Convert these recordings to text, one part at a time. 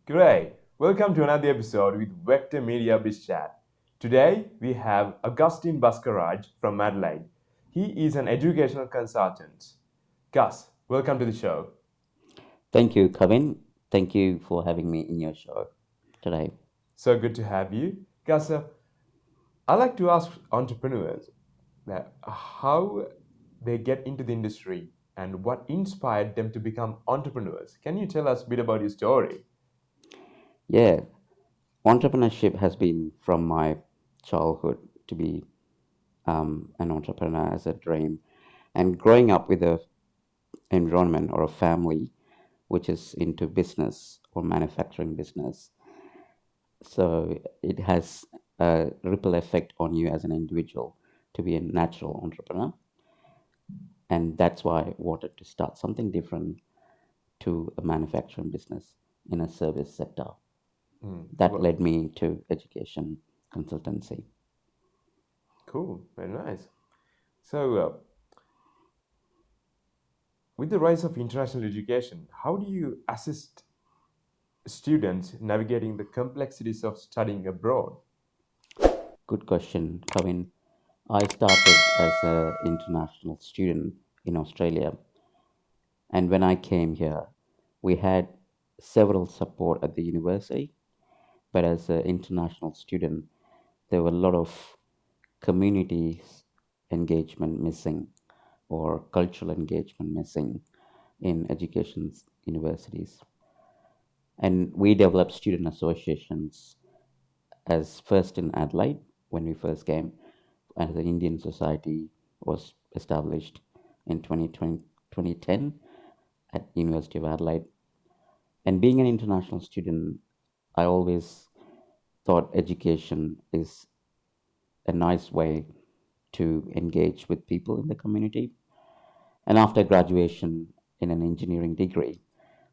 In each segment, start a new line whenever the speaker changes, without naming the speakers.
Great. Welcome to another episode with Vector Media Biz Chat. Today we have Augustine Bhaskarraj from Adelaide. He is an educational consultant. Gus, welcome to the show.
Thank you, Kevin. Thank you for having me in your show today.
So good to have you. Gus, I like to ask entrepreneurs that how they get into the industry and what inspired them to become entrepreneurs. Can you tell us a bit about your story?
Yeah, entrepreneurship has been from my childhood to be an entrepreneur as a dream, and growing up with a environment or a family which is into business or manufacturing business, so it has a ripple effect on you as an individual to be a natural entrepreneur, and that's why I wanted to start something different to a manufacturing business in a service sector. That
Well,
led me to education consultancy.
cool, very nice. So, with the rise of international education, how do you assist students navigating the complexities of studying abroad?
Good question, Kevin. I started as an international student in Australia, and when I came here, we had several support at the university. But as an international student, there were a lot of community engagement missing or cultural engagement missing in education universities. And we developed student associations as first in Adelaide when we first came, and the Indian Society was established in 2010 at University of Adelaide. And being an international student, I always thought education is a nice way to engage with people in the community. And after graduation in an engineering degree,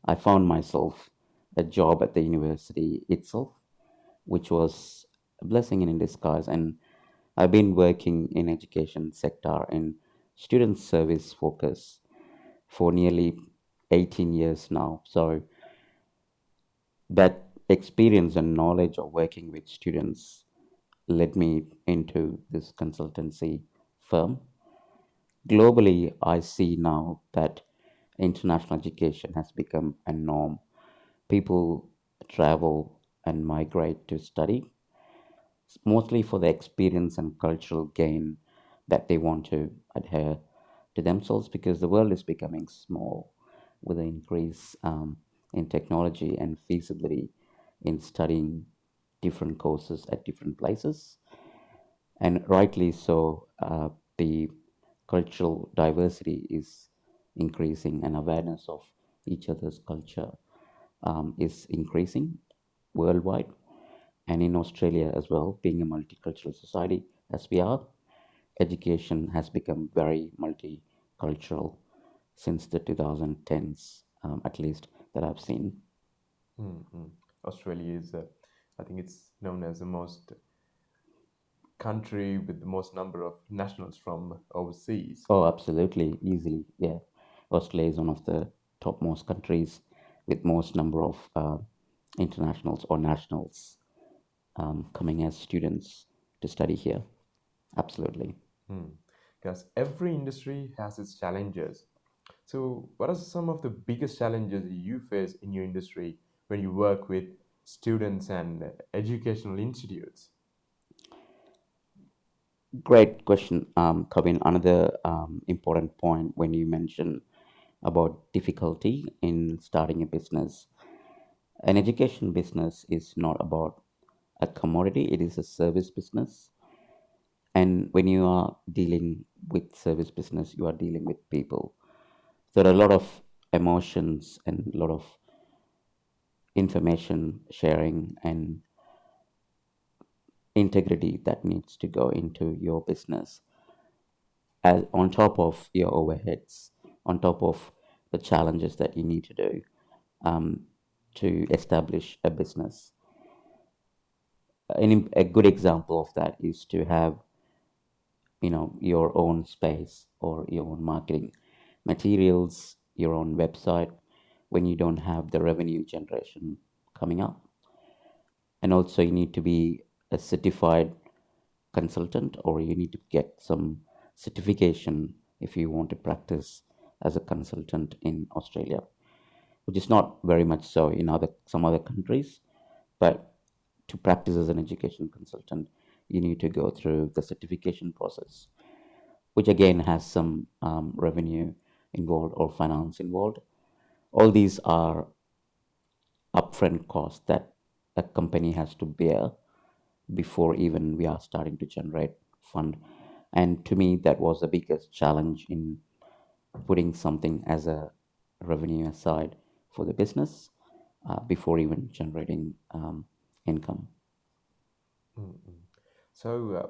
I found myself a job at the university itself, which was a blessing in disguise. And I've been working in education sector in student service focus for nearly 18 years now. So that experience and knowledge of working with students led me into this consultancy firm. Globally, I see now that international education has become a norm. People travel and migrate to study, mostly for the experience and cultural gain that they want to adhere to themselves because the world is becoming small with the increase in technology and feasibility in studying different courses at different places. And rightly so, the cultural diversity is increasing and awareness of each other's culture is increasing worldwide and in Australia as well, being a multicultural society as we are, education has become very multicultural since the 2010s, at least that I've seen.
Mhm. Australia is, I think it's known as the most country with the most number of nationals from overseas.
Oh, absolutely, easily, yeah. Australia is one of the topmost countries with most number of internationals or nationals coming as students to study here. Absolutely.
Because every industry has its challenges. So, what are some of the biggest challenges you face in your industry when you work with students and educational institutes?
Great question, Kevin. Another important point when you mention about difficulty in starting a business. An education business is not about a commodity, it is a service business. And when you are dealing with service business, you are dealing with people. There are a lot of emotions and a lot of information sharing and integrity that needs to go into your business as on top of your overheads, on top of the challenges that you need to do um, to establish a business. A good example of that is to have your own space or your own marketing materials, your own website when you don't have the revenue generation coming up. And also, you need to be a certified consultant, or you need to get some certification if you want to practice as a consultant in Australia, which is not very much so in some other countries. But to practice as an education consultant, you need to go through the certification process, which again has some revenue involved or finance involved. All these are upfront costs that a company has to bear before even we are starting to generate fund. And to me, that was the biggest challenge in putting something as a revenue aside for the business before even generating income.
Mm-mm. So,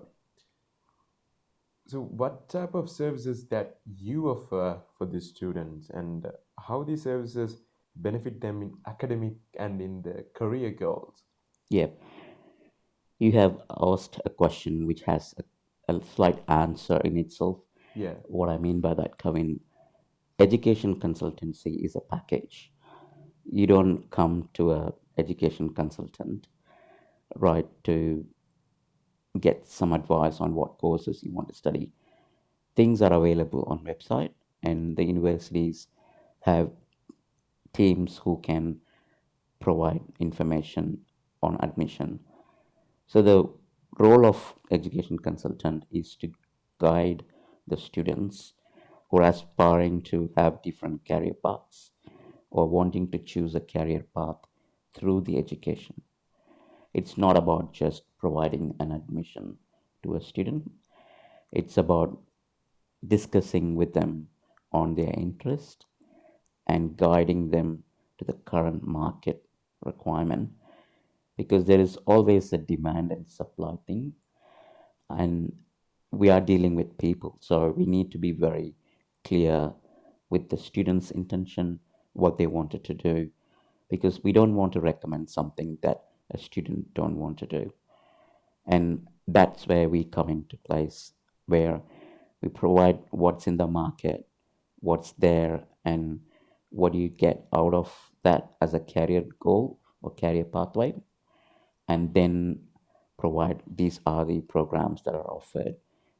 so what type of services that you offer for the students, and how these services benefit them in academic and in the career goals?
Yeah, you have asked a question which has a slight answer in itself.
Yeah.
What I mean by that, Kevin, education consultancy is a package. You don't come to a education consultant, right, to get some advice on what courses you want to study. Things are available on website, and the universities have teams who can provide information on admission. So the role of education consultant is to guide the students who are aspiring to have different career paths or wanting to choose a career path through the education. It's not about just providing an admission to a student. It's about discussing with them on their interest and guiding them to the current market requirement, because there is always a demand and supply thing, and we are dealing with people, so we need to be very clear with the students' intention, what they wanted to do, because we don't want to recommend something that a student don't want to do. And that's where we come into place, where we provide what's in the market, what's there, and what do you get out of that as a career goal or career pathway, and then provide these are the programs that are offered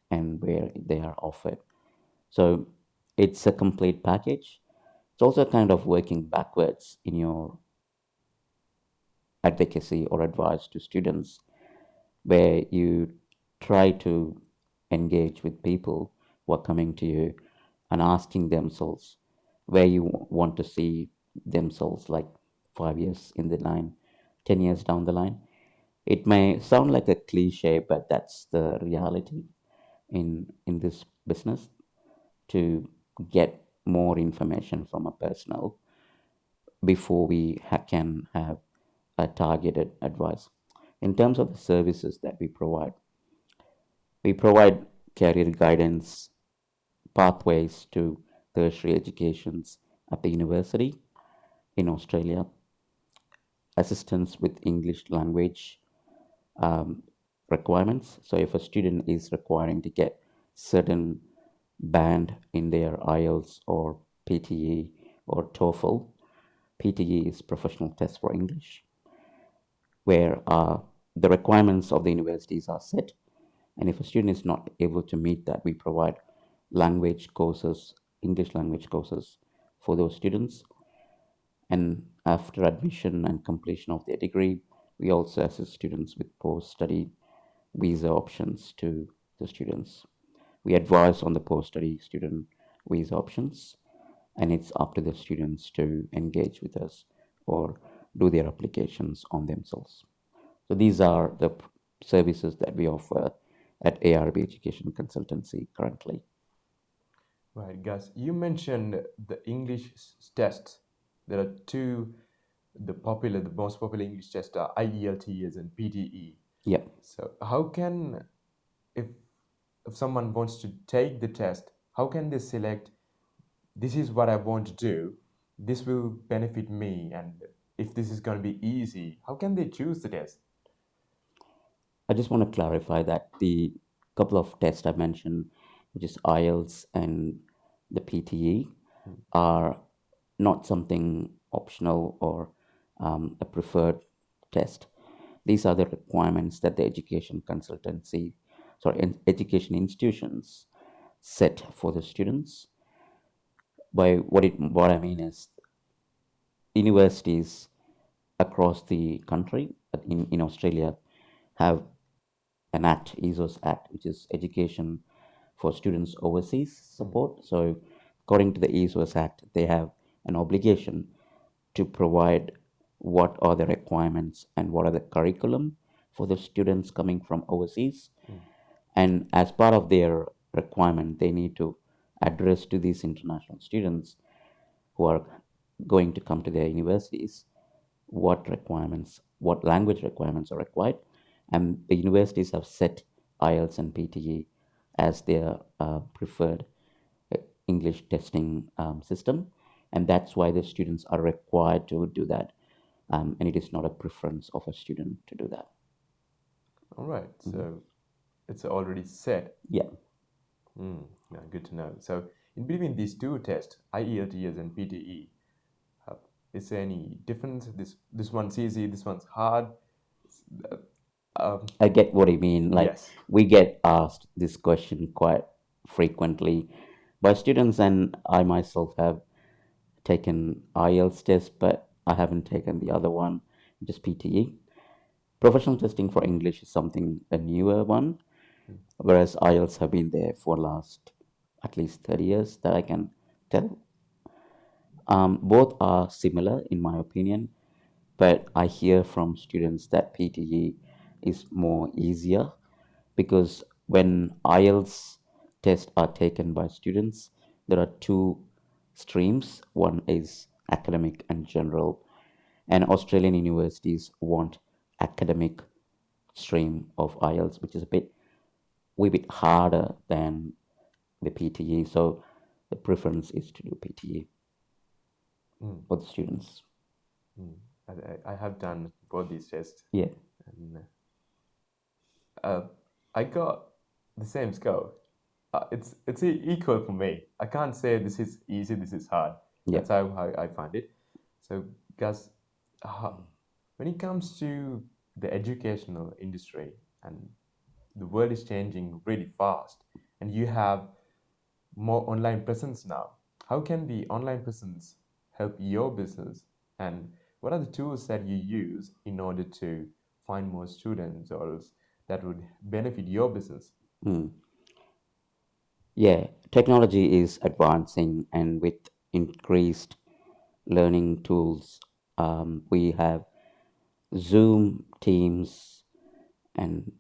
and where they are offered. So it's a complete package. It's also kind of working backwards in your advocacy or advice to students, where you try to engage with people who are coming to you and asking themselves where you want to see themselves like 5 years in the line, 10 years down the line. It may sound like a cliche, but that's the reality in this business, to get more information from a personnel before we can have a targeted advice. In terms of the services that we provide career guidance, pathways to tertiary educations at the university in Australia, assistance with English language um, requirements. So if a student is requiring to get certain band in their IELTS or PTE or TOEFL, PTE is professional test for English, where the requirements of the universities are set. And if a student is not able to meet that, we provide language courses, English language courses for those students. And after admission and completion of their degree, we also assist students with post-study visa options to the students. We advise on the post-study student visa options, and it's up to the students to engage with us or do their applications on themselves. So these are the services that we offer at ARB Education Consultancy currently.
Right, Gus. You mentioned the English tests. There are two, the most popular English tests are IELTS and PTE.
Yeah.
So how can, if if someone wants to take the test, how can they select, this is what I want to do, this will benefit me, and if this is going to be easy, how can they choose the test?
I just want to clarify that the couple of tests I mentioned, which is IELTS and the PTE,
Hmm.
are not something optional or a preferred test. These are the requirements that the education institutions set for the students. By what I mean is universities across the country in Australia have an act, ESOS Act, which is Education for Students Overseas Support. So, according to the ESOS Act, they have an obligation to provide what are the requirements and what are the curriculum for the students coming from overseas. And as part of their requirement, they need to address to these international students who are going to come to their universities what language requirements are required. And the universities have set IELTS and PTE as their preferred English testing system. And that's why the students are required to do that. And it is not a preference of a student to do that.
All right. So it's already set.
Yeah.
Yeah, good to know. So in between these two tests, IELTS and PTE, is there any difference? This one's easy, this one's hard.
I get what you mean. Like,
Yes.
we get asked this question quite frequently by students, and I myself have taken IELTS test, but I haven't taken the other one, just PTE. Professional testing for English is something a newer one, whereas IELTS have been there for last at least 30 years that I can tell. Both are similar in my opinion, but I hear from students that PTE is more easier because when IELTS tests are taken by students, there are two streams. One is academic and general, and Australian universities want academic stream of IELTS, which is a wee bit harder than the PTE. So the preference is to do PTE for the students.
I have done both these tests.
Yeah.
And I got the same score. It's equal for me. I can't say this is easy, this is hard.
Yeah.
That's how I find it. So, Gus, when it comes to the educational industry, and the world is changing really fast, and you have more online presence now, how can the online presence help your business? And what are the tools that you use in order to find more students or that would benefit your business?
Yeah, technology is advancing, and with increased learning tools, we have Zoom, Teams, and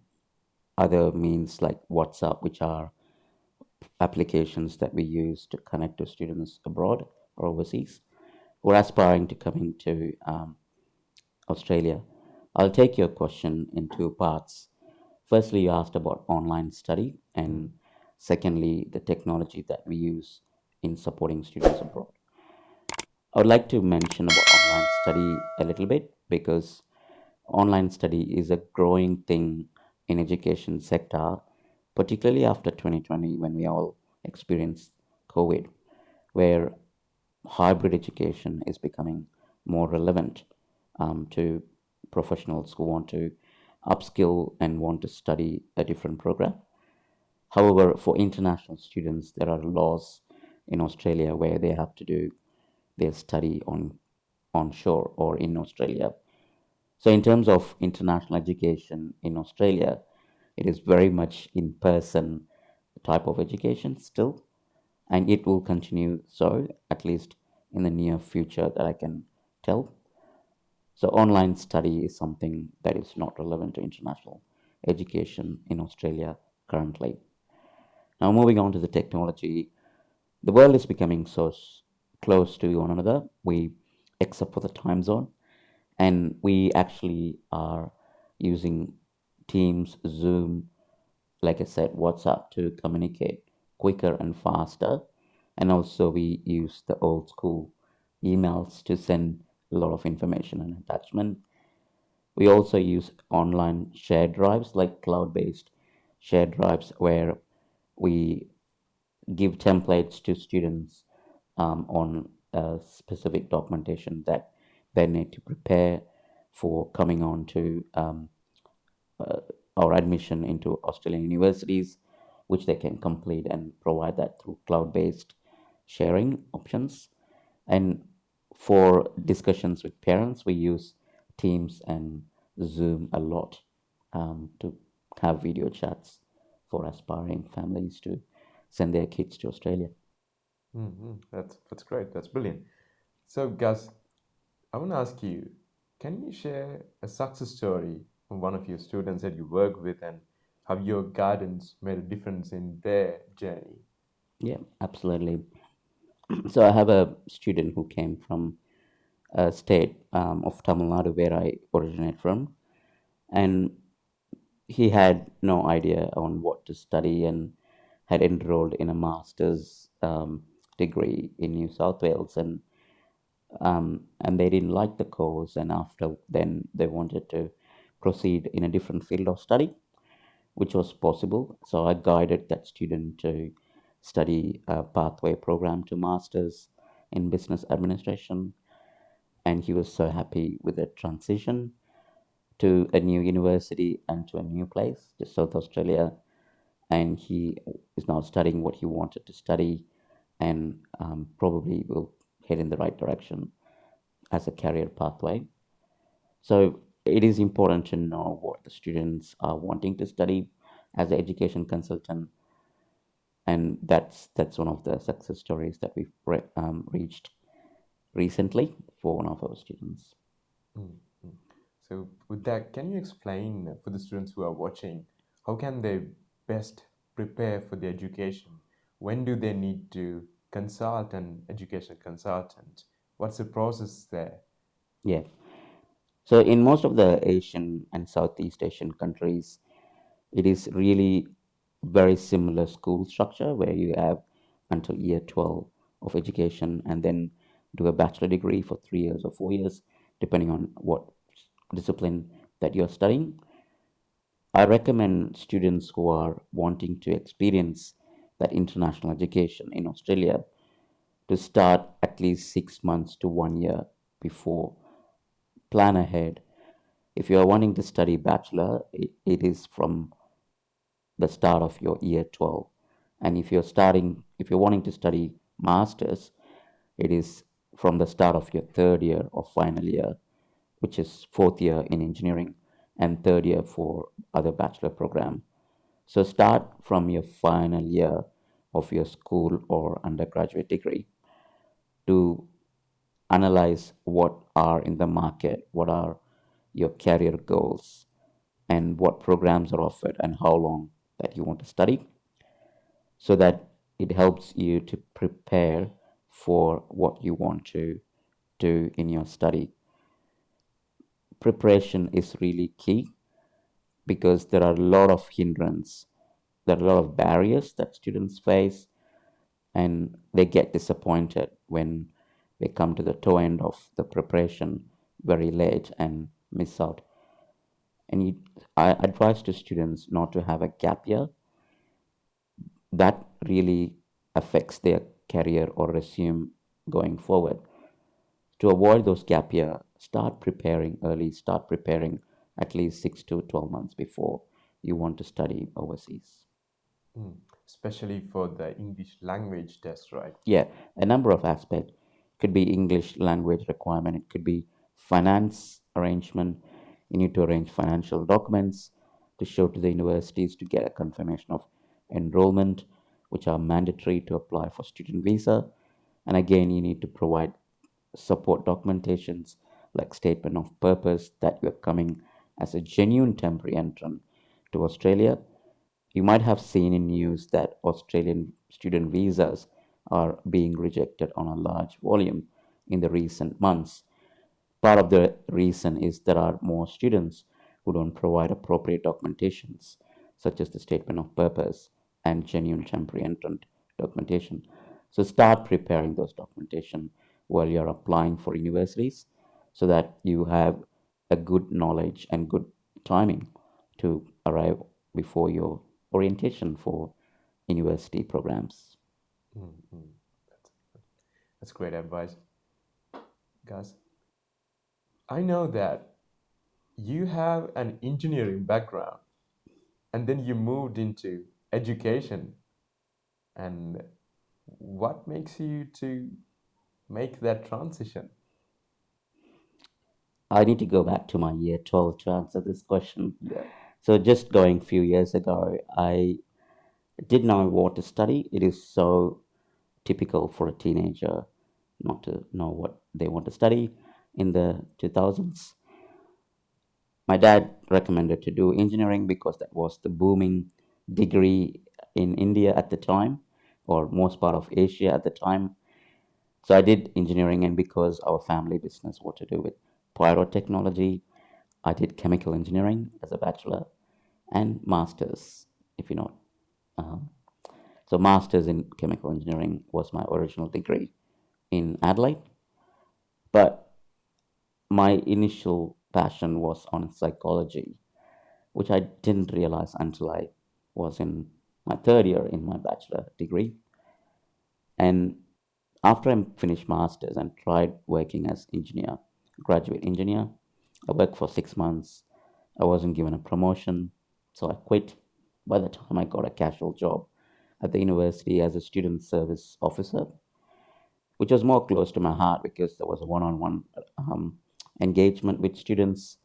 other means like WhatsApp, which are applications that we use to connect to students abroad or overseas who are aspiring to coming to Australia. I'll take your question in two parts. Firstly, you asked about online study, and secondly, the technology that we use in supporting students abroad. I would like to mention about online study a little bit because online study is a growing thing in education sector, particularly after 2020 when we all experienced COVID, where hybrid education is becoming more relevant to professionals who want to upskill and want to study a different program. However, for international students, there are laws in Australia where they have to do their study onshore or in Australia. So, in terms of international education in Australia, it is very much in person type of education still, and it will continue so at least in the near future that I can tell. So, online study is something that is not relevant to international education in Australia currently. Now, moving on to the technology, the world is becoming so close to one another, except for the time zone, and we actually are using Teams, Zoom, like I said, WhatsApp to communicate quicker and faster. And also, we use the old school emails to send a lot of information and attachment. We also use online shared drives, like cloud based shared drives, where we give templates to students on a specific documentation that they need to prepare for coming on to uh, or admission into Australian universities, which they can complete and provide that through cloud-based sharing options. And for discussions with parents, we use Teams and Zoom a lot to have video chats for aspiring families to send their kids to Australia.
That's great. That's brilliant. So, Gus, I want to ask you, can you share a success story from one of your students that you work with and how your guidance made a difference in their journey?
Yeah, absolutely. So I have a student who came from a state of Tamil Nadu where I originate from, and he had no idea on what to study and had enrolled in a master's degree in New South Wales, and they didn't like the course, and after then they wanted to proceed in a different field of study, which was possible. So I guided that student to study a pathway program to masters in business administration, and he was so happy with the transition to a new university and to a new place, to South Australia. And he is now studying what he wanted to study, and probably will head in the right direction as a career pathway. So it is important to know what the students are wanting to study as an education consultant, and that's one of the success stories that we've reached recently for one of our students.
Mm, mm. So, with that, can you explain for the students who are watching how can they best prepare for the education? When do they need to consult an education consultant? What's the process there?
Yeah. So in most of the Asian and Southeast Asian countries, it is really very similar school structure where you have until year 12 of education and then do a bachelor degree for 3 years or 4 years, depending on what discipline that you're studying. I recommend students who are wanting to experience that international education in Australia to start at least 6 months to 1 year before. Plan ahead. If you are wanting to study bachelor, it is from the start of your year 12. And if you're wanting to study masters, it is from the start of your third year or final year, which is fourth year in engineering and third year for other bachelor program. So start from your final year of your school or undergraduate degree to analyze what are in the market, what are your career goals, and what programs are offered and how long that you want to study, so that it helps you to prepare for what you want to do in your study. Preparation is really key because there are a lot of hindrance, there are a lot of barriers that students face, and they get disappointed when they come to the toe end of the preparation very late and miss out. And I advise to students not to have a gap year. That really affects their career or resume going forward. To avoid those gap year, start preparing early, start preparing at least 6 to 12 months before you want to study overseas.
Mm. Especially for the English language test, right?
Yeah, a number of aspects. Could be English language requirement, it could be finance arrangement. You need to arrange financial documents to show to the universities to get a confirmation of enrollment, which are mandatory to apply for student visa. And again, you need to provide support documentations like statement of purpose that you're coming as a genuine temporary entrant to Australia. You might have seen in news that Australian student visas are being rejected on a large volume in the recent months. Part of the reason is there are more students who don't provide appropriate documentations, such as the statement of purpose and genuine temporary entrant documentation. So start preparing those documentation while you're applying for universities so that you have a good knowledge and good timing to arrive before your orientation for university programs.
Mm-hmm. That's, that's great advice, guys. I know that you have an engineering background and then you moved into education. And what makes you to make that transition?
I need to go back to my year 12 to answer this question.
Yeah.
So, just going a few years ago, I did know what to study. It is so typical for a teenager not to know what they want to study in the 2000s. My dad recommended to do engineering because that was the booming degree in India at the time, or most part of Asia at the time. So I did engineering, and because our family business was to do with pyrotechnology, I did chemical engineering as a bachelor and masters, if you know. Um, so masters in chemical engineering was my original degree in Adelaide, but my initial passion was on psychology, which I didn't realize until I was in my third year in my bachelor degree. And after I finished masters and tried working as engineer, graduate engineer, I worked for 6 months. I wasn't given a promotion, so I quit. By the time I got a casual job at the university as a student service officer, which was more close to my heart because there was a one-on-one um, engagement with students,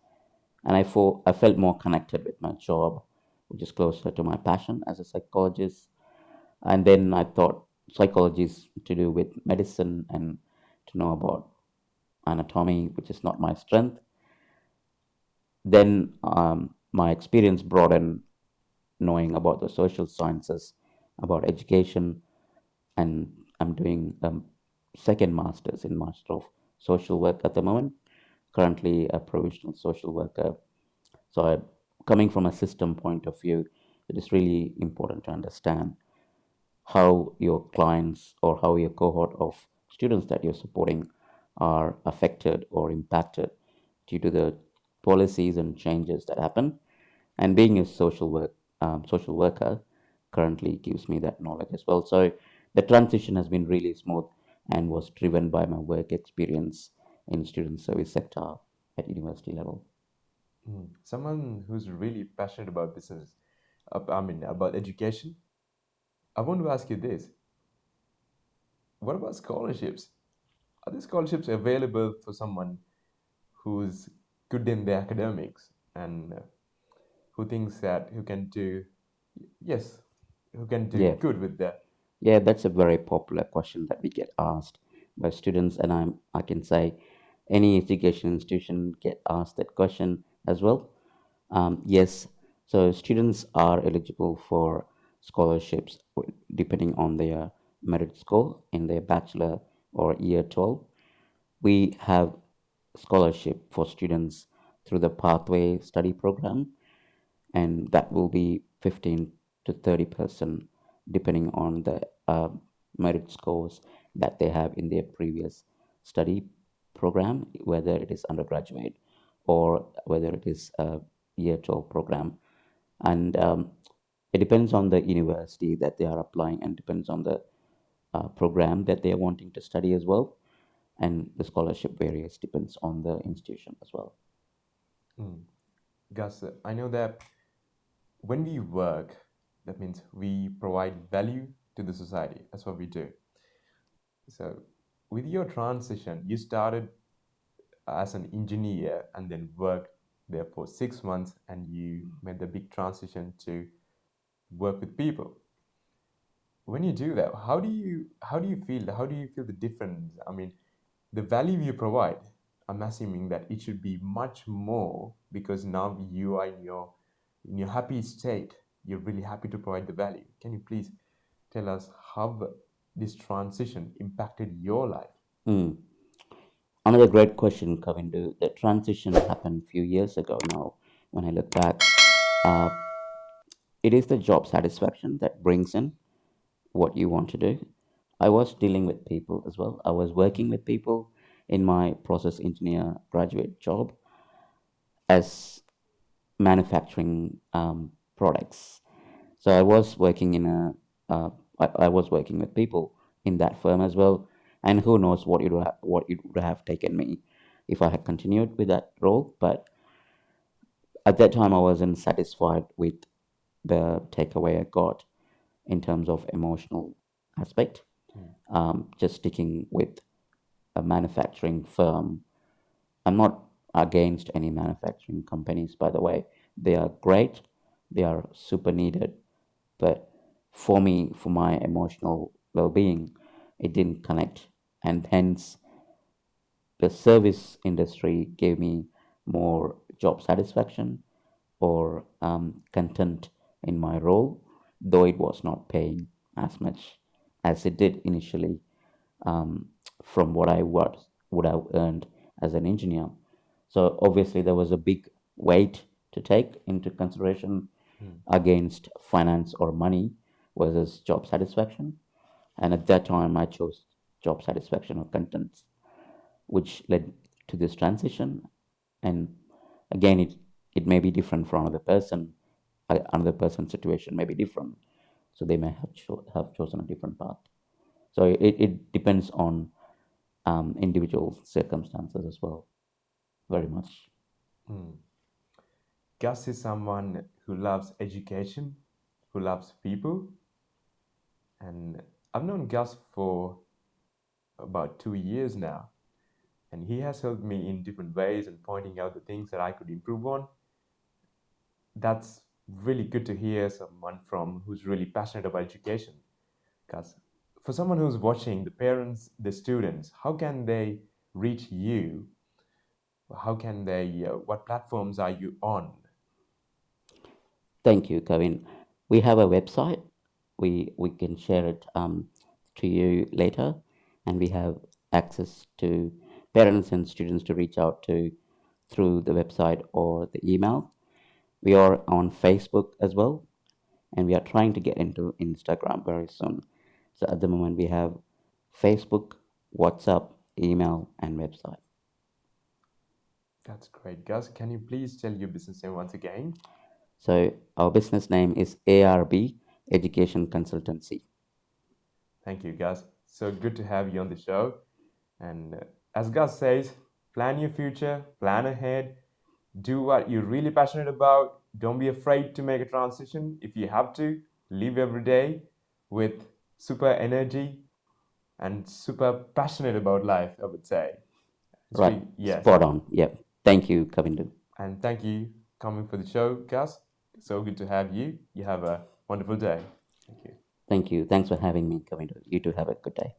and I felt more connected with my job, which is closer to my passion as a psychologist. And then I thought psychology is to do with medicine and to know about anatomy, which is not my strength. Then my experience broadened, knowing about the social sciences, about education, and I'm doing second master's in Master of Social Work at the moment. Currently a provisional social worker. So coming from a system point of view, it is really important to understand how your clients or how your cohort of students that you're supporting are affected or impacted due to the policies and changes that happen. And being a social worker currently gives me that knowledge as well. So the transition has been really smooth and was driven by my work experience in student service sector at university level.
Someone who's really passionate about business, I mean, about education. I want to ask you this. What about scholarships? Are these scholarships available for someone who's good in the academics and who thinks that who can do, yes, who can do
Yeah.
good with that?
Yeah, that's a very popular question that we get asked by students, and I can say any education institution get asked that question as well. Yes, so students are eligible for scholarships depending on their merit score in their bachelor or year 12. We have scholarship for students through the pathway study program, and that will be 15 to 30% depending on the merit scores that they have in their previous study program, whether it is undergraduate or whether it is a year 12 program. And it depends on the university that they are applying and depends on the program that they are wanting to study as well. And the scholarship varies, depends on the institution as well.
Mm. Gus, I know that when we work, that means we provide value to the society. That's what we do. So, with your transition, you started as an engineer and then worked there for 6 months, and you made the big transition to work with people. When you do that, how do you feel? How do you feel the difference? I mean, the value you provide. I'm assuming that it should be much more because now you are in your happy state. You're really happy to provide the value. Can you please tell us how this transition impacted your life?
Mm. Another great question, Kavindu. The transition happened a few years ago now. When I look back, uh, it is the job satisfaction that brings in what you want to do. I was dealing with people as well. I was working with people in my process engineer graduate job as manufacturing products. So I was working in I was working with people in that firm as well. And who knows what it would have taken me. if I had continued with that role. But at that time, I wasn't satisfied with the takeaway I got in terms of emotional aspect. Just sticking with a manufacturing firm. I'm not against any manufacturing companies, by the way. They are great, they are super needed. But for me, for my emotional well being, it didn't connect. And hence, the service industry gave me more job satisfaction or content in my role, though it was not paying as much as it did initially um, from what I would have earned as an engineer. So obviously there was a big weight to take into consideration against finance or money versus job satisfaction. And at that time, I chose job satisfaction or content, which led to this transition. And again, it may be different for another person. Another person's situation may be different, so they may have chosen a different path. So it depends on individual circumstances as well, very much.
Gus is someone who loves education, who loves people, and I've known Gus for about 2 years now, and he has helped me in different ways and pointing out the things that I could improve on. That's really good to hear someone from who's really passionate about education. Because for someone who's watching, the parents, the students, how can they reach you? How can they, what platforms are you on?
Thank you, Kevin. We have a website. We can share it to you later, and we have access to parents and students to reach out to through the website or the email. We are on Facebook as well, and we are trying to get into Instagram very soon. So at the moment, we have Facebook, WhatsApp, email, and website.
That's great. Gus, can you please tell your business name once again?
So our business name is ARB, Education Consultancy.
Thank you, Gus. So good to have you on the show. And as Gus says, plan your future, plan ahead, do what you're really passionate about. Don't be afraid to make a transition. If you have to, live every day with super energy and super passionate about life, I would say.
Right,
Yes.
spot on. Yep. Thank you, Kavindu.
And thank you coming for the show, Gus. So good to have you. You have a wonderful day. Thank you.
Thank you. Thanks for having me, Kavindu. You too have a good day.